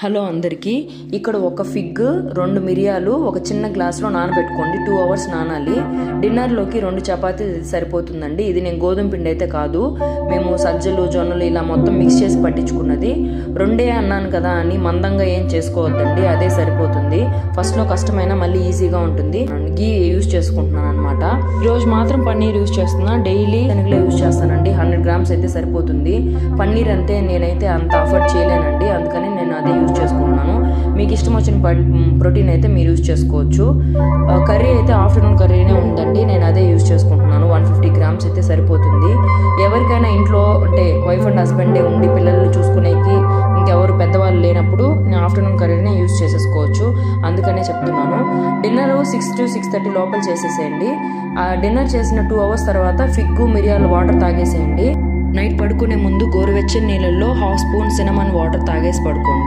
Hello అందరికీ. ఇక్కడ ఒక ఫిగ్, 2 మిరియాలు ఒక చిన్న గ్లాస్లో నానబెట్టుకోండి. 2 అవర్స్ నానాలి. డిన్నర్లోకి 2 చపాతీ సరిపోతుందండి. ఇది నేను గోధుమ పిండి అయితే కాదు, మేము సజ్జలు జొన్నలు ఇలా మొత్తం మిక్స్ చేసి పట్టించుకున్నది. 2 అన్నాను కదా అని మందంగా ఏం చేసుకోవద్దండి, అదే సరిపోతుంది. ఫస్ట్లో కష్టమైన మళ్ళీ ఈజీగా ఉంటుంది. గీ యూజ్ చేసుకుంటున్నాను అనమాట. ఈరోజు మాత్రం పన్నీర్ యూజ్ చేస్తున్నా. డైలీ శనగలు యూజ్ చేస్తానండి. 100 గ్రామ్స్ అయితే సరిపోతుంది. పన్నీర్ అంటే నేనైతే అంత అఫోర్డ్ చేయలేనండి, అందుకని నేను అదే యూజ్ చేసుకుంటున్నాను. మీకు ఇష్టం వచ్చిన ప్రోటీన్ అయితే మీరు యూజ్ చేసుకోవచ్చు. కర్రీ అయితే ఆఫ్టర్నూన్ కర్రీనే ఉందండి, నేను అదే యూజ్ చేసుకుంటున్నాను. 150 గ్రామ్స్ అయితే సరిపోతుంది. ఎవరికైనా ఇంట్లో అంటే వైఫ్ అండ్ హస్బెండే ఉండి పిల్లల్ని చూసుకునేకి ఇంకెవరు పెద్దవాళ్ళు లేనప్పుడు నేను ఆఫ్టర్నూన్ కర్రీనే యూజ్ చేసేసుకోవచ్చు, అందుకనే చెప్తున్నాను. డిన్నర్ 6 to 6:30 లోపల చేసేసేయండి. డిన్నర్ చేసిన 2 అవర్స్ తర్వాత ఫిగ్గు మిరియాలు వాటర్ తాగేసేయండి. నైట్ పడుకునే ముందు గోరువెచ్చని నీళ్ళల్లో 1/2 స్పూన్ సినమన్ వాటర్ తాగేసి పడుకోండి.